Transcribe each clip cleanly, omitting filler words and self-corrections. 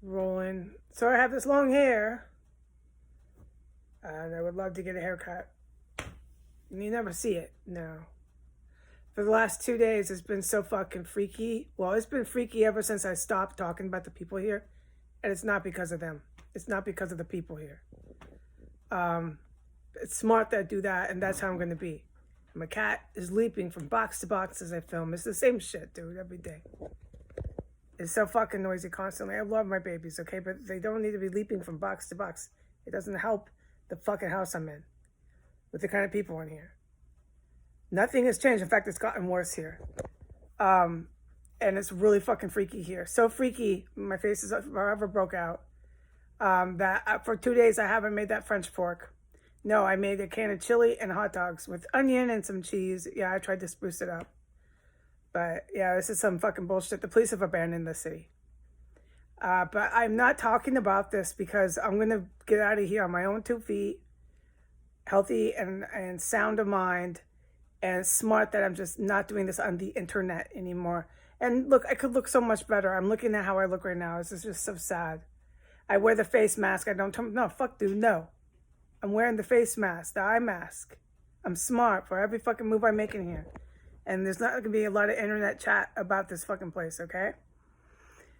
Rolling. So I have this long hair, and I would love to get a haircut. You never see it, no. For the last 2 days, it's been so fucking freaky. Well, it's been freaky ever since I stopped talking about the people here, and it's not because of them. It's not because of the people here. It's smart that I do that, and that's how I'm going to be. My cat is leaping from box to box as I film. It's the same shit, dude, every day. It's so fucking noisy constantly. I love my babies, okay? But they don't need to be leaping from box to box. It doesn't help the fucking house I'm in with the kind of people in here. Nothing has changed. In fact, it's gotten worse here. And it's really fucking freaky here. So freaky, my face is forever broke out. That for 2 days I haven't made that French pork. No, I made a can of chili and hot dogs with onion and some cheese. Yeah, I tried to spruce it up. But yeah, this is some fucking bullshit. The police have abandoned the city. But I'm not talking about this because I'm going to get out of here on my own 2 feet, healthy and sound of mind, and smart that I'm just not doing this on the internet anymore. And look, I could look so much better. I'm looking at how I look right now. This is just so sad. I wear the face mask. No, fuck dude, no. I'm wearing the face mask, the eye mask. I'm smart for every fucking move I make in here. And there's not going to be a lot of internet chat about this fucking place, okay?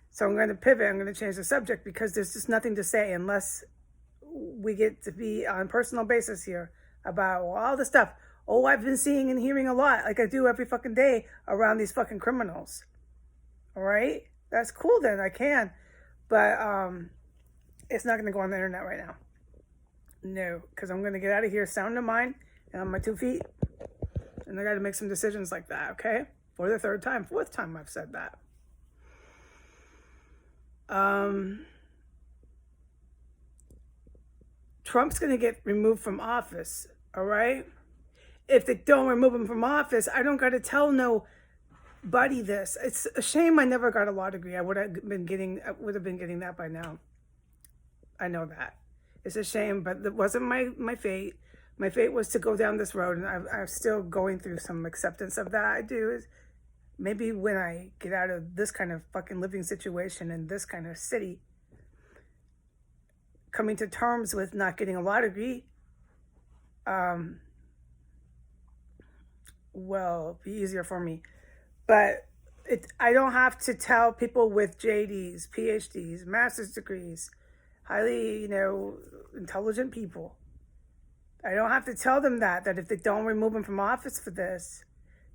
So I'm going to pivot. I'm going to change the subject because there's just nothing to say unless we get to be on personal basis here about all the stuff. Oh, I've been seeing and hearing a lot, like I do every fucking day around these fucking criminals. All right? That's cool then, I can. But it's not going to go on the internet right now. No, because I'm going to get out of here sound of mind and on my 2 feet. And I got to make some decisions like that, okay? For the fourth time I've said that. Trump's going to get removed from office, all right? If they don't remove him from office, I don't got to tell nobody this. It's a shame I never got a law degree. I would have been getting that by now. I know that. It's a shame, but it wasn't my fate. My fate was to go down this road, and I'm still going through some acceptance of that. I do. Is maybe when I get out of this kind of fucking living situation in this kind of city, coming to terms with not getting a law degree, will be easier for me. But I don't have to tell people with JDs, PhDs, master's degrees, highly, intelligent people. I don't have to tell them that if they don't remove him from office for this,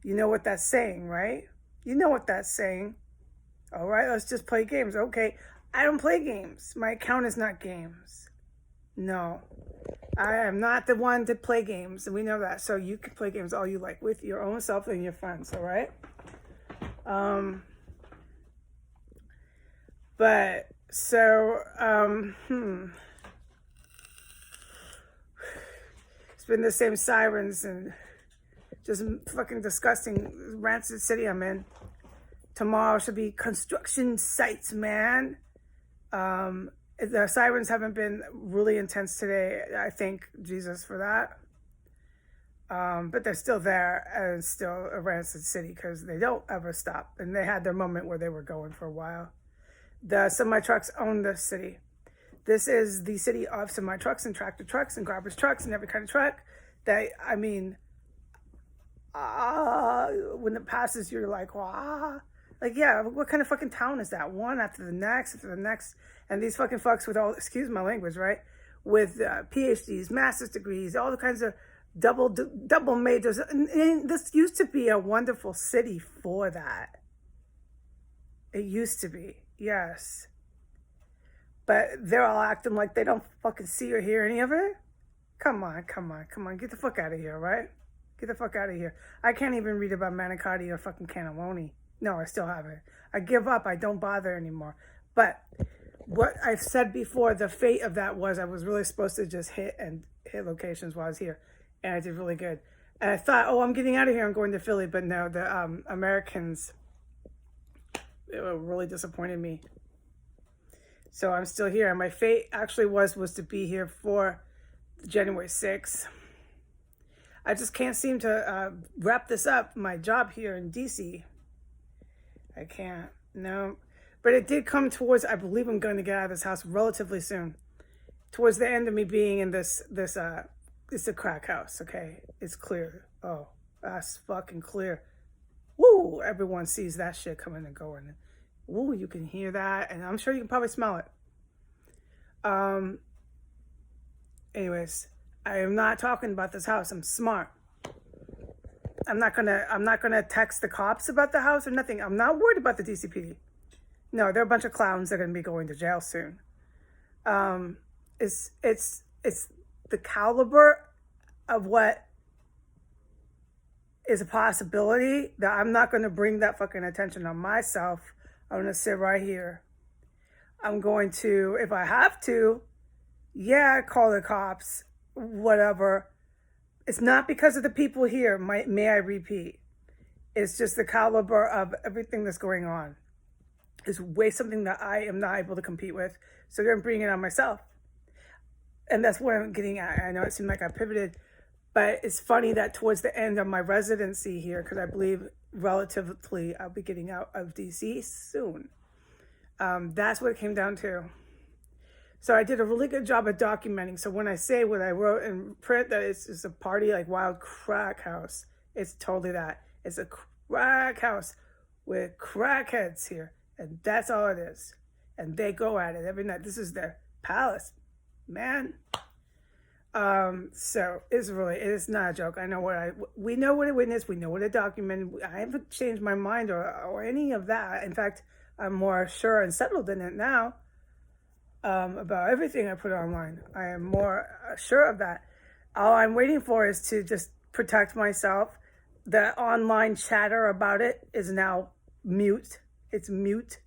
you know what that's saying, right? You know what that's saying. All right, let's just play games. Okay, I don't play games. My account is not games. No, I am not the one to play games, and we know that. So you can play games all you like with your own self and your friends, all right? But so, it's been the same sirens and just fucking disgusting rancid city I'm in. Tomorrow should be construction sites, man. The sirens haven't been really intense today. I thank Jesus for that. But they're still there and still a rancid city because they don't ever stop. And they had their moment where they were going for a while. The semi-trucks own this city. This is the city of semi-trucks and tractor trucks and garbage trucks and every kind of truck. When it passes, you're like, wow. Like, yeah, what kind of fucking town is that? One after the next, And these fucking fucks with all, excuse my language, right? With PhDs, master's degrees, all the kinds of double majors. And this used to be a wonderful city for that. It used to be, yes. But they're all acting like they don't fucking see or hear any of it. Come on. Get the fuck out of here, right? Get the fuck out of here. I can't even read about manicotti or fucking cannelloni. No, I still haven't. I give up. I don't bother anymore. But what I've said before, the fate of that was I was really supposed to just hit locations while I was here. And I did really good. And I thought, I'm getting out of here. I'm going to Philly. But no, the Americans, it really disappointed me. So I'm still here. And my fate actually was to be here for January 6th. I just can't seem to wrap this up, my job here in DC. I can't. No. But it did come towards, I believe I'm going to get out of this house relatively soon. Towards the end of me being in it's a crack house, okay? It's clear. Oh, that's fucking clear. Woo! Everyone sees that shit coming and going. Woo, you can hear that, and I'm sure you can probably smell it. Anyways, I am not talking about this house. I'm smart. I'm not gonna text the cops about the house or nothing. I'm not worried about the DCPD. No, they're a bunch of clowns that are gonna be going to jail soon. It's the caliber of what is a possibility that I'm not gonna bring that fucking attention on myself. I'm gonna sit right here. I'm going to, if I have to, yeah, call the cops, whatever. It's not because of the people here, may I repeat. It's just the caliber of everything that's going on. It's way something that I am not able to compete with. So I'm bringing it on myself. And that's what I'm getting at. I know it seemed like I pivoted, but it's funny that towards the end of my residency here, because I believe relatively I'll be getting out of DC soon. That's what it came down to. So I did a really good job of documenting. So when I say what I wrote in print, that it's just a party like wild crack house, it's totally that. It's a crack house with crackheads here. And that's all it is. And they go at it every night. This is their palace, man. So it's not a joke. I know we know what it witnessed. We know what it documented. I haven't changed my mind or any of that. In fact, I'm more sure and settled in it now. About everything I put online. I am more sure of that. All I'm waiting for is to just protect myself. The online chatter about it is now mute. It's mute.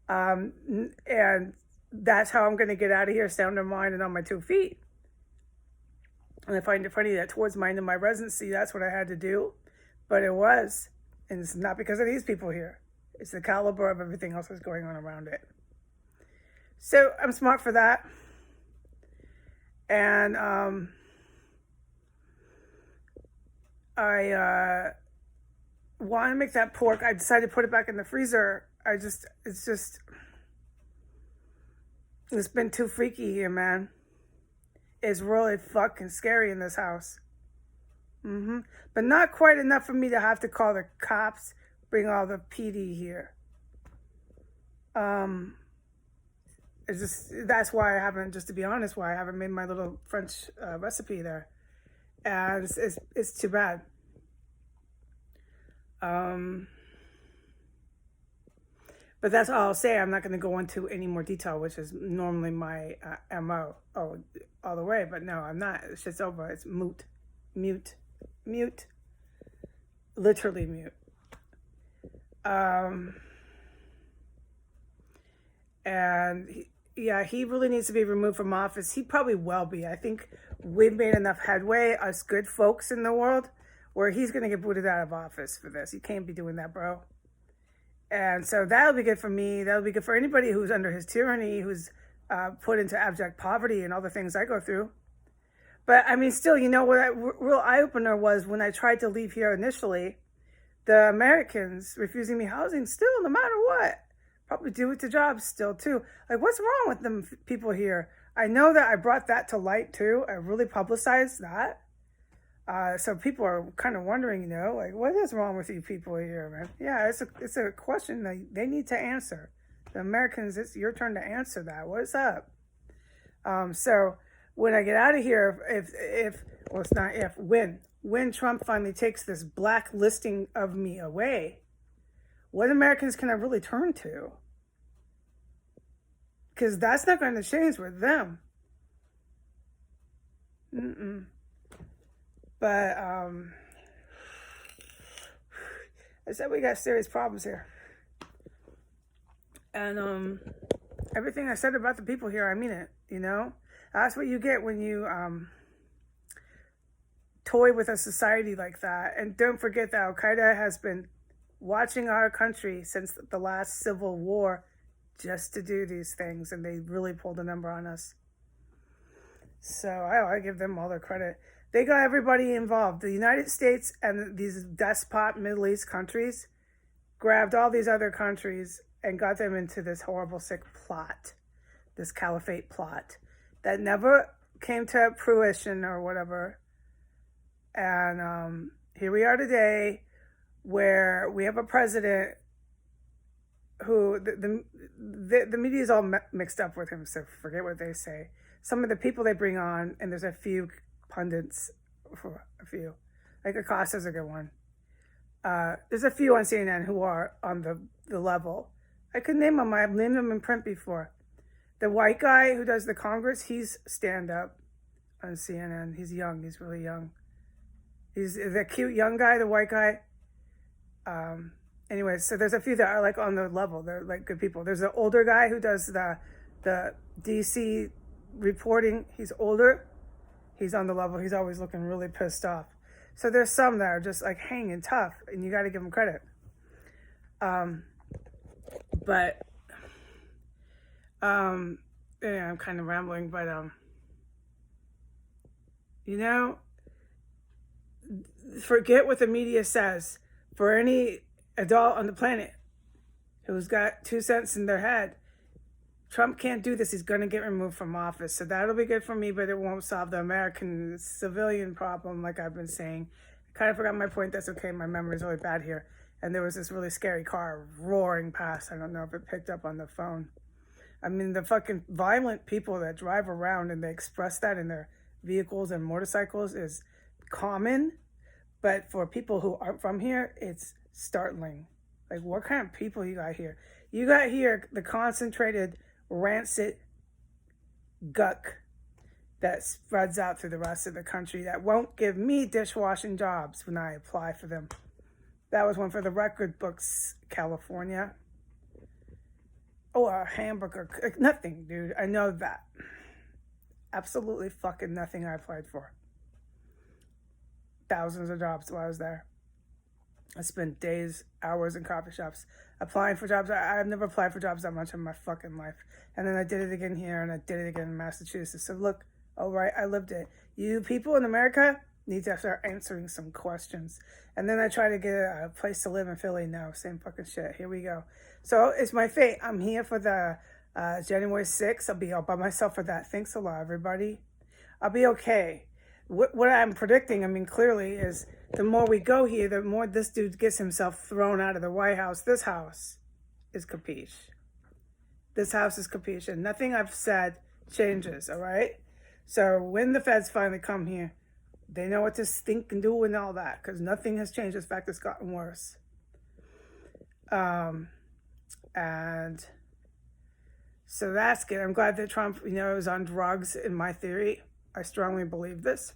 And that's how I'm going to get out of here, sound of mind and on my 2 feet. And I find it funny that towards my end of my residency, that's what I had to do. But it was. And it's not because of these people here. It's the caliber of everything else that's going on around it. So I'm smart for that. And I want to make that pork. I decided to put it back in the freezer. It's been too freaky here, man. It's really fucking scary in this house. But not quite enough for me to have to call the cops, bring all the PD here. That's why I haven't, just to be honest, why I haven't made my little French recipe there. And it's too bad. But that's all I'll say. I'm not going to go into any more detail, which is normally my MO. Oh, all the way. But no, I'm not. It's just over. It's moot. Mute. Literally mute. And he really needs to be removed from office. He probably will be. I think we've made enough headway, us good folks in the world, where he's going to get booted out of office for this. You can't be doing that, bro. And so that'll be good for me. That'll be good for anybody who's under his tyranny, who's put into abject poverty and all the things I go through. But I mean, still, you know, what a real eye-opener was when I tried to leave here initially, the Americans refusing me housing still, no matter what. Probably do it to jobs still, too. Like, what's wrong with them people here? I know that I brought that to light, too. I really publicized that. So people are kind of wondering, you know, like, what is wrong with you people here, man? Yeah, it's a question that they need to answer. The Americans, it's your turn to answer that. What's up? So when I get out of here, when Trump finally takes this blacklisting of me away, what Americans can I really turn to? Because that's not going to change with them. But I said we got serious problems here. And everything I said about the people here, I mean it, you know? That's what you get when you toy with a society like that. And don't forget that Al-Qaeda has been watching our country since the last civil war just to do these things, and they really pulled a number on us. So I give them all their credit. They got everybody involved. The United States and these despot Middle East countries grabbed all these other countries and got them into this horrible, sick plot, this caliphate plot that never came to fruition or whatever. And here we are today, where we have a president who the media is all mixed up with him, so forget what they say. Some of the people they bring on, and there's a few pundits, a few, like Acosta's a good one. There's a few on CNN who are on the level. I could name them. I've named them in print before. The white guy who does the Congress, he's stand-up on CNN. He's young. He's really young. He's the cute young guy, the white guy. Anyway, so there's a few that are like on the level. They're like good people. There's the older guy who does the DC reporting. He's older. He's on the level. He's always looking really pissed off. So there's some that are just like hanging tough, and you got to give them credit. But yeah, I'm kind of rambling, but you know, forget what the media says. For any adult on the planet who's got 2 cents in their head, Trump can't do this. He's going to get removed from office. So that'll be good for me, but it won't solve the American civilian problem, like I've been saying. I kind of forgot my point. That's okay. My memory's really bad here. And there was this really scary car roaring past. I don't know if it picked up on the phone. I mean, the fucking violent people that drive around and they express that in their vehicles and motorcycles is common. But for people who aren't from here, it's startling. Like, what kind of people you got here? You got here the concentrated, rancid guck that spreads out through the rest of the country that won't give me dishwashing jobs when I apply for them. That was one for the record books, California. Oh, a hamburger. Nothing, dude. I know that. Absolutely fucking nothing I applied for. Thousands of jobs while I was there. I spent days, hours in coffee shops applying for jobs. I've never applied for jobs that much in my fucking life. And then I did it again here, and I did it again in Massachusetts. So look, all right, I lived it. You people in America need to start answering some questions. And then I try to get a place to live in Philly now. Same fucking shit. Here we go. So it's my fate. I'm here for the January 6th. I'll be all by myself for that. Thanks a lot, everybody. I'll be okay. What I'm predicting, I mean, clearly, is the more we go here, the more this dude gets himself thrown out of the White House. This house is capiche. This house is capiche. And nothing I've said changes, all right? So when the feds finally come here, they know what to think and do and all that, because nothing has changed. In fact, it's gotten worse. And so that's good. I'm glad that Trump, is on drugs, in my theory. I strongly believe this.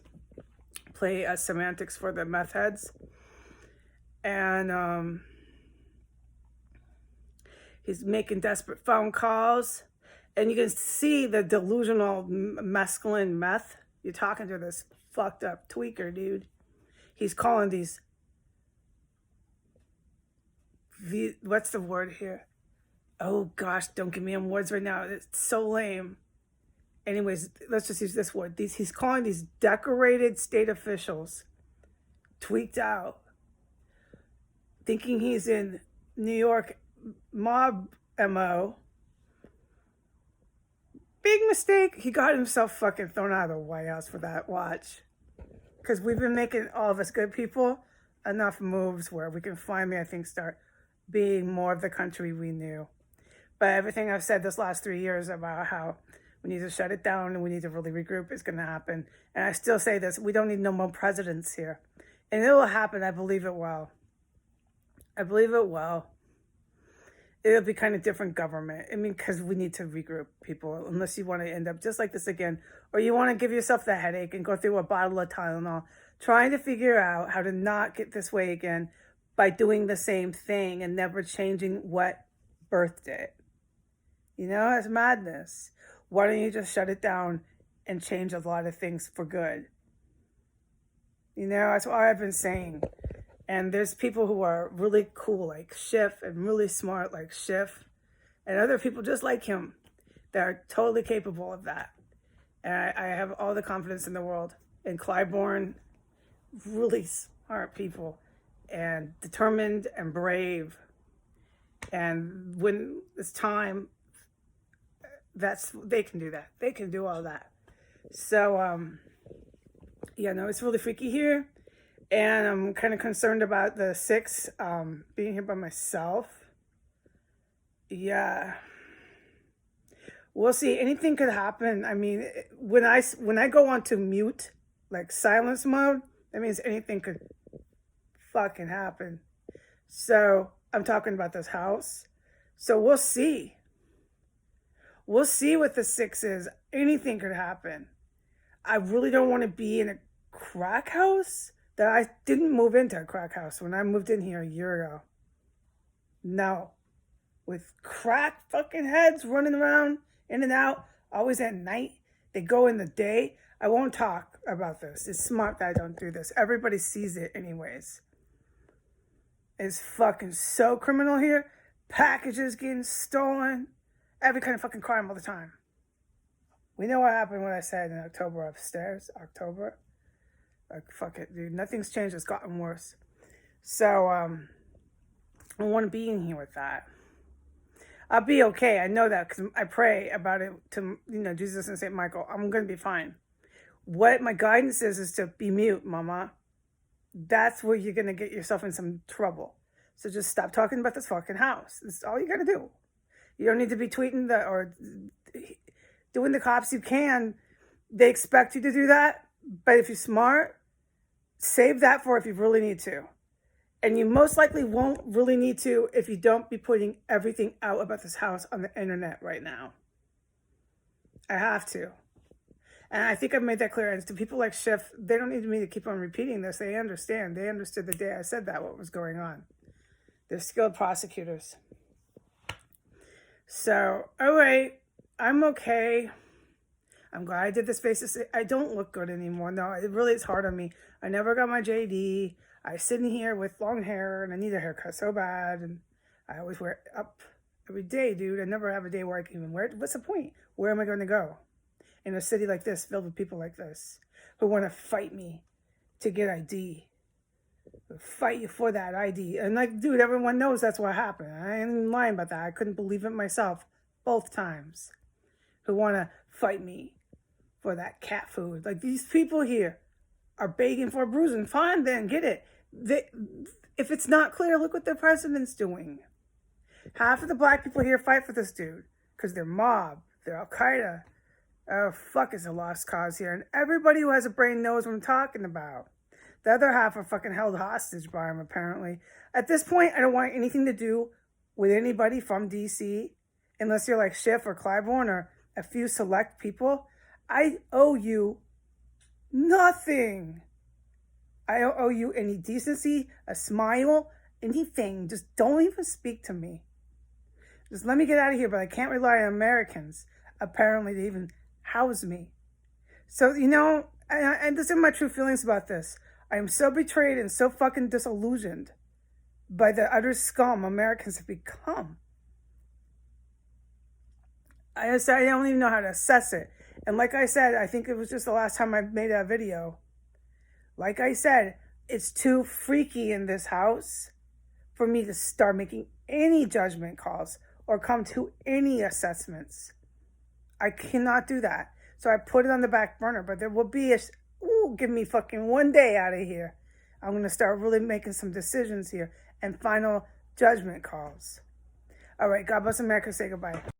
Play semantics for the meth heads. And he's making desperate phone calls. And you can see the delusional mescaline meth. You're talking to this fucked up tweaker, dude. He's calling these... what's the word here? Oh, gosh, don't give me them words right now. It's so lame. Anyways, let's just use this word. He's calling these decorated state officials tweaked out, thinking he's in New York mob MO. Big mistake. He got himself fucking thrown out of the White House for that. Watch. Because we've been making, all of us good people, enough moves where we can finally, I think, start being more of the country we knew. But everything I've said this last 3 years about how we need to shut it down and we need to really regroup is going to happen. And I still say this, we don't need no more presidents here. And it will happen, I believe it will. I believe it will. It'll be kind of different government. I mean, because we need to regroup people, unless you want to end up just like this again. Or you want to give yourself the headache and go through a bottle of Tylenol, trying to figure out how to not get this way again by doing the same thing and never changing what birthed it. It's madness. Why don't you just shut it down and change a lot of things for good? That's what I've been saying. And there's people who are really cool like Schiff and really smart like Schiff and other people just like him that are totally capable of that. And I have all the confidence in the world. And Clyburn, really smart people and determined and brave. And when it's time, they can do that. They can do all that. So, yeah, no, it's really freaky here. And I'm kind of concerned about the 6 being here by myself. Yeah. We'll see. Anything could happen. I mean, when I go on to mute, like silence mode, that means anything could fucking happen. So I'm talking about this house. So we'll see. We'll see what the 6 is. Anything could happen. I really don't want to be in a crack house. That I didn't move into a crack house when I moved in here a year ago. No. With crack fucking heads running around in and out, always at night. They go in the day. I won't talk about this. It's smart that I don't do this. Everybody sees it anyways. It's fucking so criminal here. Packages getting stolen. Every kind of fucking crime all the time. We know what happened when I said in October upstairs. October. Like, fuck it, dude. Nothing's changed. It's gotten worse. So, I want to be in here with that. I'll be okay. I know that because I pray about it to, Jesus and St. Michael. I'm going to be fine. What my guidance is to be mute, mama. That's where you're going to get yourself in some trouble. So just stop talking about this fucking house. That's all you got to do. You don't need to be tweeting or doing the cops. You can. They expect you to do that. But if you're smart, save that for if you really need to. And you most likely won't really need to if you don't be putting everything out about this house on the internet right now. I have to. And I think I've made that clear. And to people like Schiff, they don't need me to keep on repeating this. They understand. They understood the day I said that, what was going on. They're skilled prosecutors. So, all right, I'm okay. I'm glad I did this face. I don't look good anymore. No, it really is hard on me. I never got my JD. I sit in here with long hair and I need a haircut so bad. And I always wear it up every day, dude. I never have a day where I can even wear it. What's the point? Where am I going to go? In a city like this, filled with people like this, who want to fight me to get ID. Fight you for that ID. And like, dude, everyone knows that's what happened. I ain't lying about that. I couldn't believe it myself both times. Who want to fight me for that cat food. Like, these people here are begging for a bruising. Fine, then, get it. If it's not clear, look what the president's doing. Half of the black people here fight for this dude because they're mob, they're Al-Qaeda. Oh, fuck, it's a lost cause here. And everybody who has a brain knows what I'm talking about. The other half are fucking held hostage by him, apparently. At this point, I don't want anything to do with anybody from D.C. unless you're like Schiff or Clybourne or a few select people. I owe you nothing. I don't owe you any decency, a smile, anything. Just don't even speak to me. Just let me get out of here, but I can't rely on Americans, apparently, to even house me. So, and these are my true feelings about this. I am so betrayed and so fucking disillusioned by the utter scum Americans have become. I don't even know how to assess it. And like I said, I think it was just the last time I made that video. Like I said, it's too freaky in this house for me to start making any judgment calls or come to any assessments. I cannot do that. So I put it on the back burner, but there will be give me fucking one day out of here. I'm going to start really making some decisions here and final judgment calls. All right, God bless America. Say goodbye.